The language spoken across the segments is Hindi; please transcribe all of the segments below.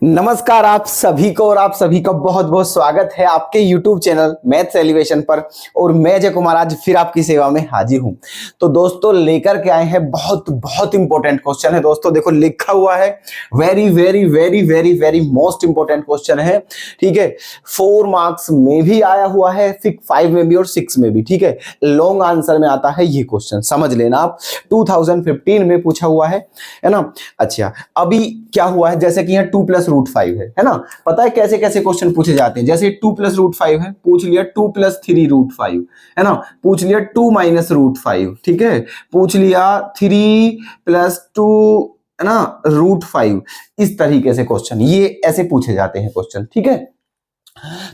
नमस्कार आप सभी को और आप सभी का बहुत बहुत स्वागत है आपके YouTube चैनल मैथ्स एलिवेशन पर। और मैं अजय कुमार आज फिर आपकी सेवा में हाजिर हूं। तो दोस्तों लेकर के आए हैं बहुत बहुत इंपॉर्टेंट क्वेश्चन है। दोस्तों देखो लिखा हुआ है very very very very very most important question है। ठीक है, 4 मार्क्स में भी आया हुआ है, 5 में भी और 6 में भी। ठीक है, लॉन्ग आंसर में आता है ये क्वेश्चन, समझ लेना आप। 2015 में पूछा हुआ है ना। अच्छा, अभी क्या हुआ है, जैसे कि यहाँ 2+√5 है ना। पता है कैसे कैसे क्वेश्चन पूछे जाते हैं। जैसे 2+√5 है, पूछ लिया 2+3√5 है ना, पूछ लिया 2-√5। ठीक है, पूछ लिया 3+2 है ना √5। इस तरीके से क्वेश्चन ये ऐसे पूछे जाते हैं क्वेश्चन। ठीक है,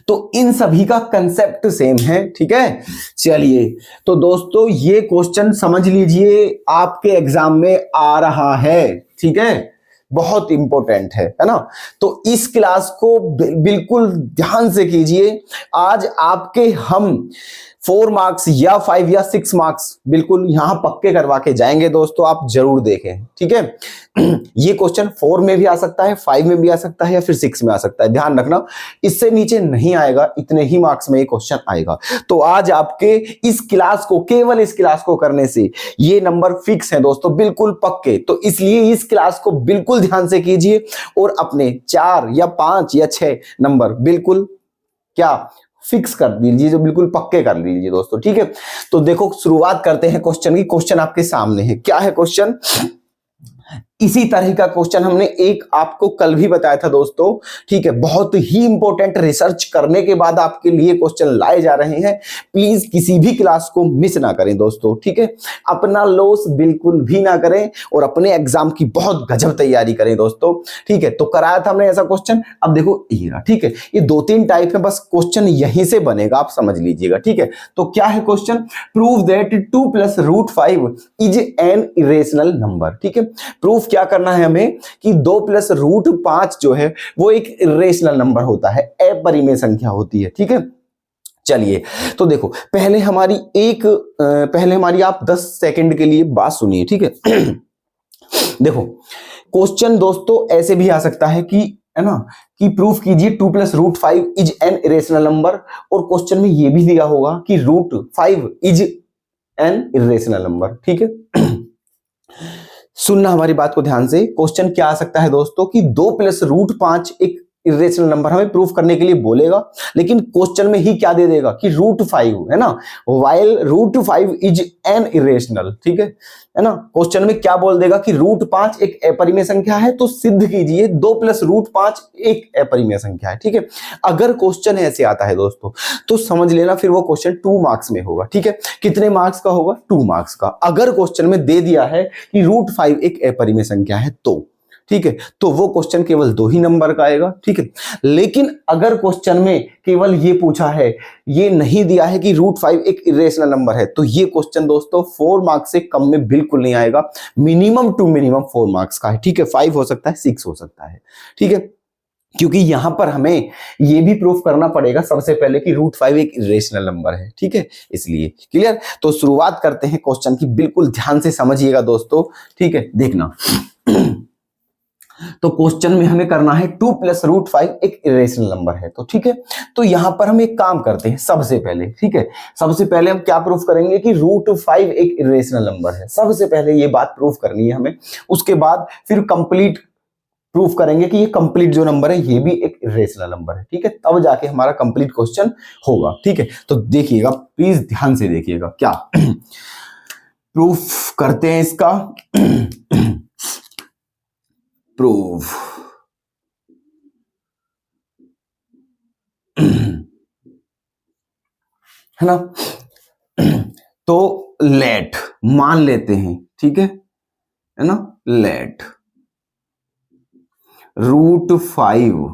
तो इन सभी का कंसेप्ट सेम है। ठीक है, चलिए तो दोस्तों ये क्वेश्चन समझ लीजिए आपके एग्जाम में आ रहा है। ठीक है, बहुत इंपॉर्टेंट है ना। तो इस क्लास को बिल्कुल ध्यान से कीजिए। आज आपके हम 4 मार्क्स या 5 या 6 मार्क्स बिल्कुल यहां पक्के करवा के जाएंगे दोस्तों, आप जरूर देखें। ठीक है, ये क्वेश्चन 4 में भी आ सकता है, 5 में भी आ सकता है या फिर 6 में आ सकता है, ध्यान रखना। इससे नीचे नहीं आएगा, इतने ही मार्क्स में ये क्वेश्चन आएगा। तो आज आपके इस क्लास को, केवल इस क्लास को करने से ये नंबर फिक्स है दोस्तों, बिल्कुल पक्के। तो इसलिए इस क्लास को बिल्कुल ध्यान से कीजिए और अपने 4 या 5 या 6 नंबर बिल्कुल क्या फिक्स कर दीजिए, जो बिल्कुल पक्के कर लीजिए दोस्तों। ठीक है, तो देखो शुरुआत करते हैं क्वेश्चन की। क्वेश्चन आपके सामने है, क्या है क्वेश्चन। इसी तरह का क्वेश्चन हमने एक आपको कल भी बताया था दोस्तों। ठीक है, बहुत ही इंपॉर्टेंट रिसर्च करने के बाद आपके लिए क्वेश्चन लाए जा रहे हैं। प्लीज किसी भी क्लास को मिस ना करें दोस्तों। ठीक है, अपना लॉस बिल्कुल भी ना करें और अपने एग्जाम की बहुत गजब तैयारी करें दोस्तों। ठीक है, तो कराया था हमने ऐसा क्वेश्चन। अब देखो ये रहा। ठीक है, ये 2-3 टाइप है, बस क्वेश्चन यहीं से बनेगा, आप समझ लीजिएगा। ठीक है, तो क्या है question. Prove that 2+√5 is an irrational number. ठीक है, प्रूफ क्या करना है हमें कि 2+√5 जो है वो एक इरेशनल नंबर होता है, अपरिमेय संख्या होती है। ठीक है, चलिए तो देखो पहले हमारी आप 10 सेकंड के लिए बात सुनिए। ठीक है देखो क्वेश्चन दोस्तों ऐसे भी आ सकता है कि है ना, कि प्रूफ कीजिए 2+√5 इज एन इरेशनल नंबर। और क्वेश्चन में ये भी दिया होगा कि √5 इज एन इरेशनल नंबर। ठीक है सुनना हमारी बात को ध्यान से। क्वेश्चन क्या आ सकता है दोस्तों कि 2+√5 एक इरेशनल नंबर हमें प्रूफ करने के लिए बोलेगा, लेकिन क्वेश्चन में ही क्या दे देगा कि √5 है ना, वाइल √5 इज एन इरेशनल। ठीक है ना, क्वेश्चन में क्या बोल देगा कि √5 एक अपरिमेय संख्या है, तो सिद्ध कीजिए 2+√5 एक अपरिमेय संख्या है। ठीक है, अगर क्वेश्चन ऐसे आता है दोस्तों तो समझ लेना फिर वो क्वेश्चन 2 मार्क्स में होगा। ठीक है, कितने मार्क्स का होगा, 2 मार्क्स का। अगर क्वेश्चन में दे दिया है कि √5 एक अपरिमेय संख्या है तो ठीक है, तो वो क्वेश्चन केवल 2 ही नंबर का आएगा। ठीक है, लेकिन अगर क्वेश्चन में केवल ये पूछा है, ये नहीं दिया है कि √5 एक इरेशनल नंबर है, तो ये क्वेश्चन दोस्तों 4 मार्क्स से कम में बिल्कुल नहीं आएगा। मिनिमम टू मिनिमम 4 मार्क्स का है। ठीक है, 5 हो सकता है, 6 हो सकता है। ठीक है, क्योंकि यहां पर हमें ये भी प्रूफ करना पड़ेगा सबसे पहले कि √5 एक इरेशनल नंबर है। ठीक है, इसलिए क्लियर। तो शुरुआत करते हैं क्वेश्चन की, बिल्कुल ध्यान से समझिएगा दोस्तों। ठीक है, देखना तो क्वेश्चन में हमें करना है 2+√5 एक इरेशनल नंबर है। तो ठीक है, तो यहां पर हम एक काम करते हैं सबसे पहले। ठीक है, सबसे पहले हम क्या प्रूफ करेंगे कि √5 एक इरेशनल नंबर है। सबसे पहले ये बात प्रूफ करनी है हमें, उसके बाद फिर कंप्लीट प्रूफ करेंगे कि ये कंप्लीट जो नंबर है ये भी एक इरेशनल नंबर है। ठीक है, तब जाके हमारा कंप्लीट क्वेश्चन होगा। ठीक है, तो देखिएगा, प्लीज ध्यान से देखिएगा क्या प्रूफ करते हैं इसका। प्रूफ है ना, तो लेट मान लेते हैं। ठीक है ना, let √5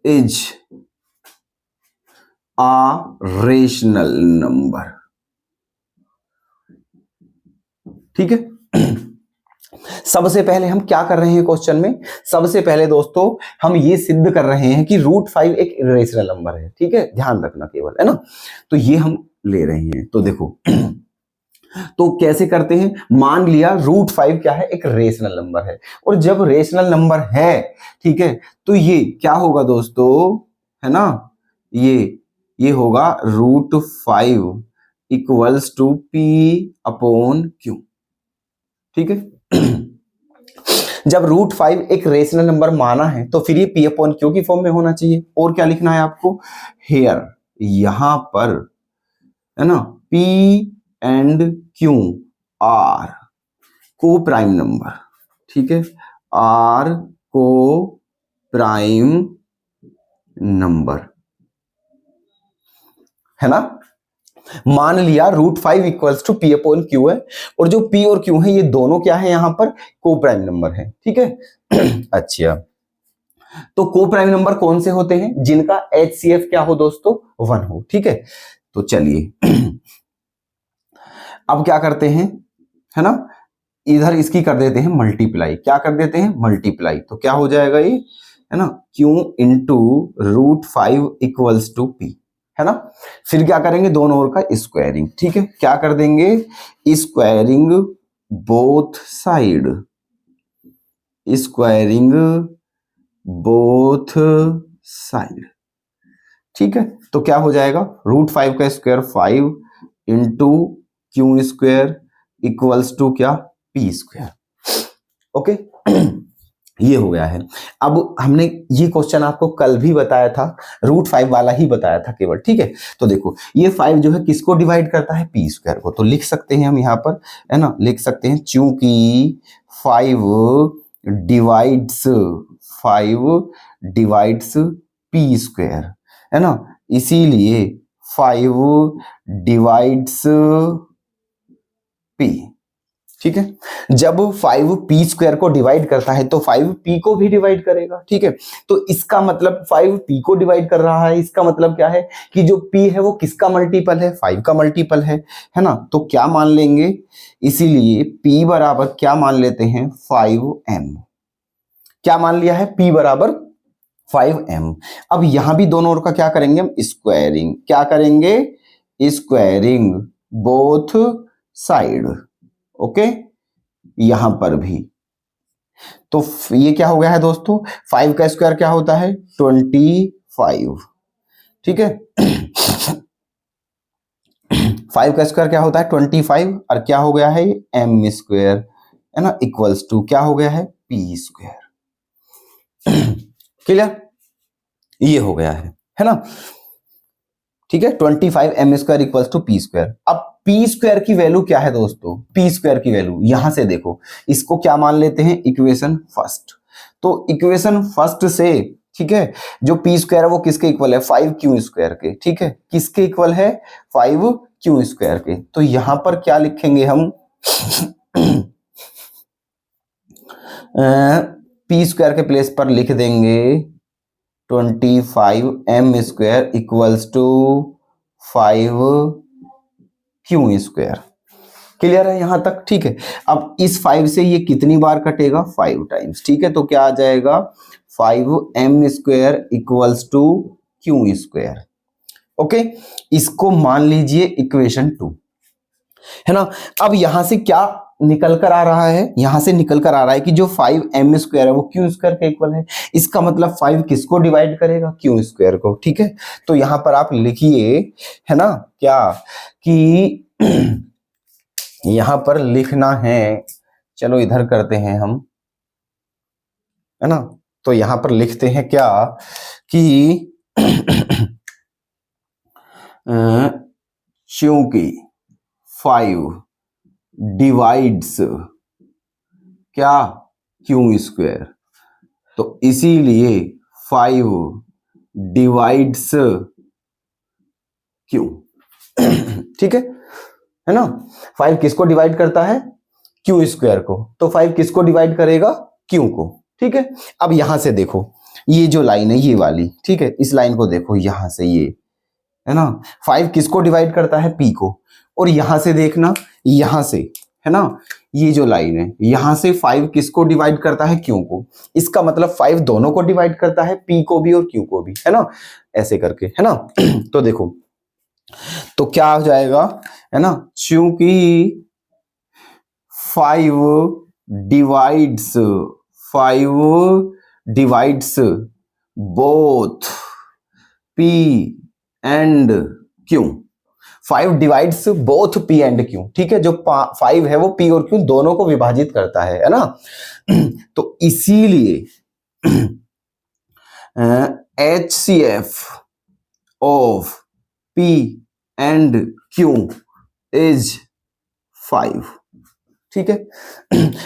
is a rational number. ठीक है, सबसे पहले हम क्या कर रहे हैं क्वेश्चन में, सबसे पहले दोस्तों हम ये सिद्ध कर रहे हैं कि √5 एक इरेशनल नंबर है। ठीक है, ध्यान रखना केवल, है ना। तो ये हम ले रहे हैं। तो देखो तो कैसे करते हैं, मान लिया √5 क्या है, एक रेशनल नंबर है, और जब रेशनल नंबर है, ठीक है, तो ये क्या होगा दोस्तों, है ना, ये होगा √5 इक्वल्स टू P/Q, ठीक है। जब √5 एक रेशनल नंबर माना है तो फिर ये P/Q की फॉर्म में होना चाहिए। और क्या लिखना है आपको, हेयर, यहां पर, है ना, P एंड Q आर को प्राइम नंबर, ठीक है, आर को प्राइम नंबर, है ना। मान लिया √5 इक्वल्स टू P/Q है, और जो P और Q है ये दोनों क्या है, यहां पर को प्राइम नंबर है, ठीक है। अच्छा, तो को प्राइम नंबर कौन से होते हैं, जिनका HCF क्या हो दोस्तों, 1 हो, ठीक है। तो चलिए अब क्या करते हैं, है ना, इधर इसकी कर देते हैं मल्टीप्लाई, क्या कर देते हैं, मल्टीप्लाई, तो क्या हो जाएगा ये, है ना, Q into √5 equals to P, है ना। फिर क्या करेंगे, दोनों ओर का स्क्वायरिंग, ठीक है, क्या कर देंगे, squaring both side, squaring both side, ठीक है। तो क्या हो जाएगा, √5 का square 5 into Q square equals to क्या, P स्क्वायर, ओके। ये हो गया है। अब हमने ये क्वेश्चन आपको कल भी बताया था, √5 वाला ही बताया था केवल, ठीक है। तो देखो ये 5 जो है किसको डिवाइड करता है, P स्क्वायर को, तो लिख सकते हैं हम यहाँ पर, है ना, लिख सकते हैं चूंकि 5 डिवाइड्स P स्क्वायर, है ना, इसीलिए 5 डिवाइड्स P, ठीक है। जब 5 P स्क्वायर को डिवाइड करता है तो 5 P को भी डिवाइड करेगा, ठीक है। तो इसका मतलब 5 P को डिवाइड कर रहा है, इसका मतलब क्या है कि जो P है वो किसका मल्टीपल है, 5 का मल्टीपल है ना। तो क्या मान लेंगे, इसीलिए P बराबर क्या मान लेते हैं, 5m, क्या मान लिया है, P बराबर 5m। अब यहां भी दोनों ओर का क्या करेंगे हम, स्क्वायरिंग, क्या करेंगे, स्क्वायरिंग बोथ साइड, ओके, यहां पर भी। तो ये क्या हो गया है दोस्तों, 5 का स्क्वायर क्या होता है, 25, ठीक है। 5 का स्क्वायर क्या होता है, 25, और क्या हो गया है, m स्क्वायर, है ना, इक्वल्स टू क्या हो गया है, P स्क्वायर, क्लियर, ये हो गया है ना, ठीक है। 25m square equals to P square. अब P स्क्वायर की वैल्यू क्या है दोस्तों, P स्क्वायर की वैल्यू यहां से देखो, इसको क्या मान लेते हैं, इक्वेशन फर्स्ट, तो इक्वेशन फर्स्ट से, ठीक है, जो P स्क्वायर है वो किसके इक्वल है, 5Q स्क्वायर के, ठीक है, किसके इक्वल है, 5Q स्क्वायर के। तो यहां पर क्या लिखेंगे हम, P स्क्वायर के प्लेस पर लिख देंगे 25m square equals to 5Q square, clear है यहां तक, ठीक है। अब इस 5 से ये कितनी बार कटेगा, 5 टाइम्स, ठीक है। तो क्या आ जाएगा, 5m square equals to Q square, okay. इसको मान लीजिए इक्वेशन 2, है ना। अब यहां से क्या निकल कर आ रहा है, यहां से निकल कर आ रहा है कि जो 5m स्क्वायर है वो Q स्क्वायर के इक्वल है। इसका मतलब 5 किसको डिवाइड करेगा, Q स्क्वायर को, ठीक है। तो यहां पर आप लिखिए, है ना, क्या कि यहां पर लिखना है, चलो इधर करते हैं हम, है ना। तो यहां पर लिखते हैं क्या कि चूंकि 5 डिवाइड्स क्या, Q स्क्वायर, तो इसीलिए 5 डिवाइड्स Q, ठीक है ना। 5 किसको डिवाइड करता है, Q स्क्वायर को, तो 5 किसको डिवाइड करेगा, Q को, ठीक है। अब यहां से देखो ये जो लाइन है ये वाली, ठीक है, इस लाइन को देखो यहां से, ये है ना, 5 किसको डिवाइड करता है, P को, और यहां से देखना, यहां से, है ना, ये जो लाइन है यहां से 5 किसको डिवाइड करता है, Q को। इसका मतलब 5 दोनों को डिवाइड करता है, P को भी और Q को भी, है ना, ऐसे करके, है ना। तो देखो तो क्या हो जाएगा, है ना, चूंकि 5 divides 5 divides both P and Q, 5 divides both P and Q, ठीक है। जो 5 है वो P और Q दोनों को विभाजित करता है ना। तो इसीलिए HCF of P and Q is 5, ठीक है।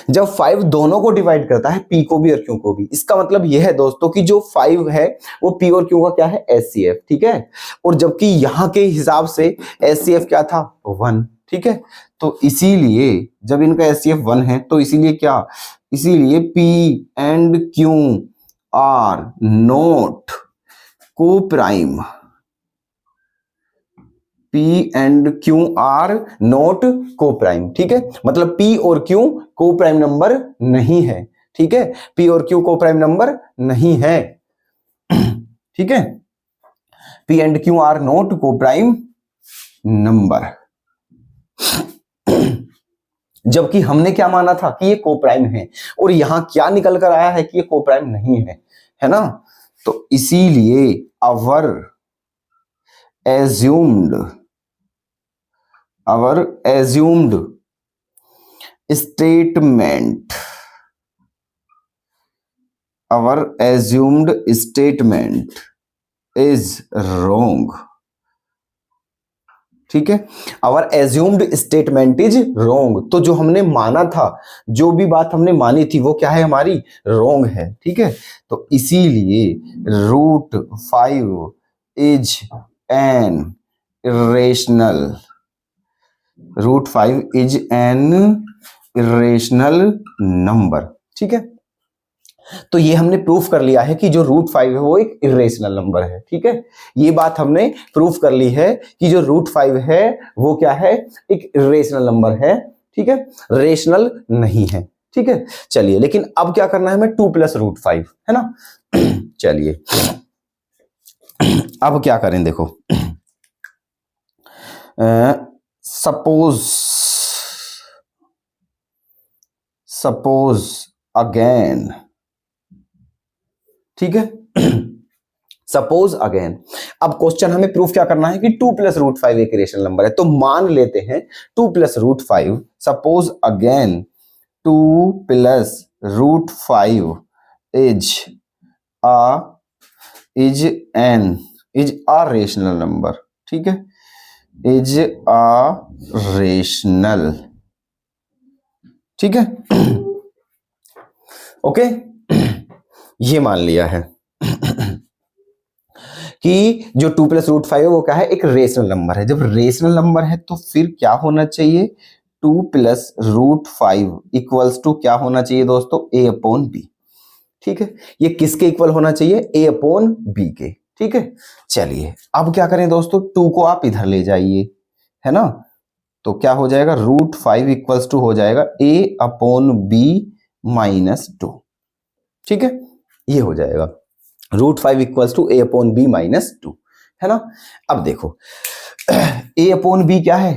जब 5 दोनों को डिवाइड करता है, P को भी और Q को भी, इसका मतलब यह है दोस्तों कि जो 5 है वो P और Q का क्या है, HCF, ठीक है। और जबकि यहां के हिसाब से HCF क्या था, 1, ठीक है। तो इसीलिए जब इनका HCF 1 है तो इसीलिए क्या, इसीलिए P and Q are not coprime, P and Q are not coprime, ठीक है। मतलब P और Q को प्राइम नंबर नहीं है, ठीक है। P और Q को प्राइम नंबर नहीं है, ठीक है। P and Q are not coprime number. जबकि हमने क्या माना था कि ये को प्राइम है, और यहां क्या निकल कर आया है कि ये को प्राइम नहीं है ना। तो इसीलिए अवर एज्यूम्ड statement is wrong, ठीक है। आवर एज्यूम्ड स्टेटमेंट इज रोंग, तो जो हमने माना था, जो भी बात हमने मानी थी वो क्या है, हमारी रोंग है, ठीक है। तो इसीलिए √5 is an irrational, √5 is an irrational number, ठीक है। तो ये हमने प्रूफ कर लिया है कि जो √5 है वो एक इरेशनल नंबर है, ठीक है। ये बात हमने प्रूफ कर ली है कि जो √5 है वो क्या है, एक इरेशनल नंबर है, ठीक है, रेशनल नहीं है, ठीक है। चलिए, लेकिन अब क्या करना है हमें, 2 + √5, है ना। चलिए अब क्या करें, देखो, सपोज अगेन, ठीक है। सपोज अगेन, अब क्वेश्चन हमें प्रूफ क्या करना है कि 2 + √5 एक रेशनल नंबर है। तो मान लेते हैं 2 + √5, suppose again 2 + √5 is a rational number, ठीक है, इज अ रेशनल, ठीक है। ओके, ये मान लिया है कि जो 2 + √5 है वो क्या है, एक रेशनल नंबर है। जब रेशनल नंबर है तो फिर क्या होना चाहिए, 2 + √5 इक्वल्स टू क्या होना चाहिए दोस्तों, A/B, ठीक है। ये किसके इक्वल होना चाहिए, A/B के, ठीक है। चलिए अब क्या करें दोस्तों, 2 को आप इधर ले जाइए, है ना। तो क्या हो जाएगा, √5 इक्वल्स टू हो जाएगा A/B - 2, ठीक है। ये हो जाएगा √5 इक्वल्स टू A/B - 2, है ना। अब देखो A/B क्या है,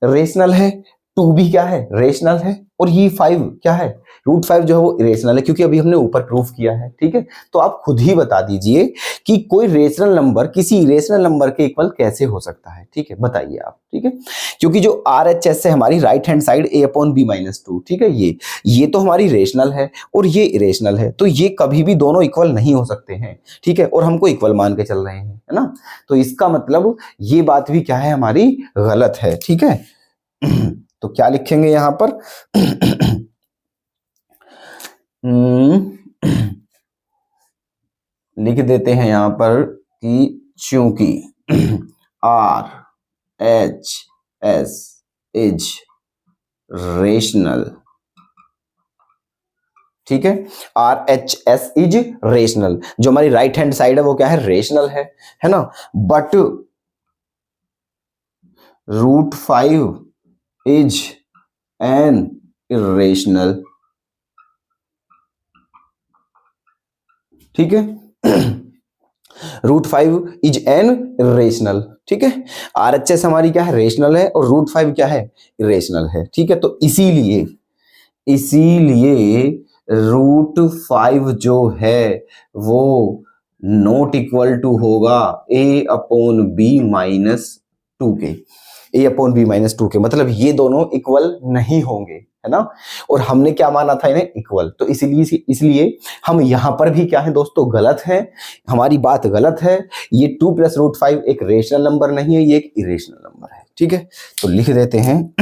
रेशनल है, 2 भी क्या है, रेशनल है, और ये 5 क्या है, √5 जो है वो इरेशनल है, क्योंकि अभी हमने ऊपर प्रूफ किया है, ठीक है। तो आप खुद ही बता दीजिए कि कोई रेशनल नंबर किसी इरेशनल नंबर के इक्वल कैसे हो सकता है, ठीक है, बताइए आप, ठीक है। क्योंकि जो RHS है हमारी राइट हैंड साइड A/B - 2, ठीक है, ये तो हमारी रेशनल है और ये इरेशनल है, तो ये कभी भी दोनों इक्वल नहीं हो सकते हैं, ठीक है, और हमको इक्वल मान के चल रहे हैं, है ना। तो इसका मतलब ये बात भी क्या है, हमारी गलत है, ठीक है। तो क्या लिखेंगे यहां पर, लिख देते हैं यहां पर कि चूंकि RHS इज रेशनल, ठीक है, RHS इज रेशनल, जो हमारी राइट हैंड साइड है वो क्या है, रेशनल है ना। बट √5 इज एन इरेशनल, ठीक है। √5 इज एन रेशनल, ठीक है। RHS हमारी क्या है, रेशनल है, और √5 क्या है, इरेशनल है, ठीक है। तो इसीलिए √5 जो है वो नॉट इक्वल टू होगा A/B-2 के, A/B-2 के, मतलब ये दोनों इक्वल नहीं होंगे, है ना। और हमने क्या माना था इन्हें, इक्वल। तो इसलिए हम यहां पर भी क्या है दोस्तों, गलत है, हमारी बात गलत है। ये 2 + √5 एक रेशनल नंबर नहीं है, ये एक इरेशनल नंबर है, ठीक है। तो लिख देते हैं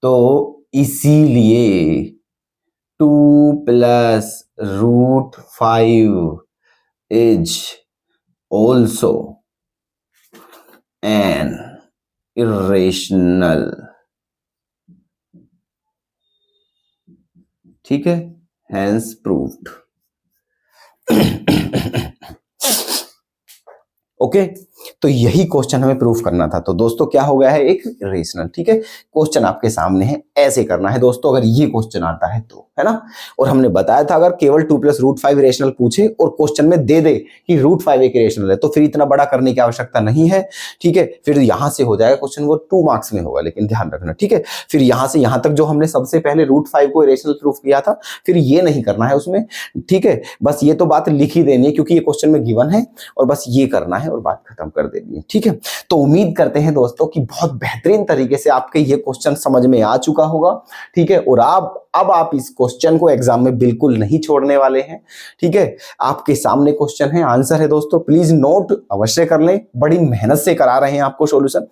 तो इसीलिए 2 + √5 is also an irrational, ठीक है, hence proved। ओके, तो यही क्वेश्चन हमें प्रूफ करना था। तो दोस्तों क्या हो गया है, एक रेशनल, ठीक है। क्वेश्चन आपके सामने है, ऐसे करना है दोस्तों, अगर ये क्वेश्चन आता है तो, है ना। और हमने बताया था अगर केवल 2 + √5 रेशनल पूछे और क्वेश्चन में दे दे कि √5 एक रेशनल है, तो फिर इतना बड़ा करने की आवश्यकता नहीं है, ठीक है। फिर यहां से हो जाएगा क्वेश्चन, वो 2 मार्क्स में होगा, लेकिन ध्यान रखना, ठीक है। फिर यहां से यहां तक जो हमने सबसे पहले √5 को रेशनल प्रूफ किया था, फिर ये नहीं करना है उसमें, ठीक है। बस ये तो बात लिख ही देनी है क्योंकि ये क्वेश्चन में गिवन है, और बस ये करना है और बात खत्म कर देनी है, ठीक है। तो उम्मीद करते हैं दोस्तों कि बहुत बेहतरीन तरीके से आपके ये क्वेश्चन समझ में आ चुका होगा, ठीक है। और अब आप इस क्वेश्चन को एग्जाम में बिल्कुल नहीं छोड़ने वाले हैं, ठीक है। आपके सामने क्वेश्चन है, आंसर है दोस्तों, प्लीज नोट अवश्य कर लें, बड़ी मेहनत से करा रहे हैं आपको सॉल्यूशन।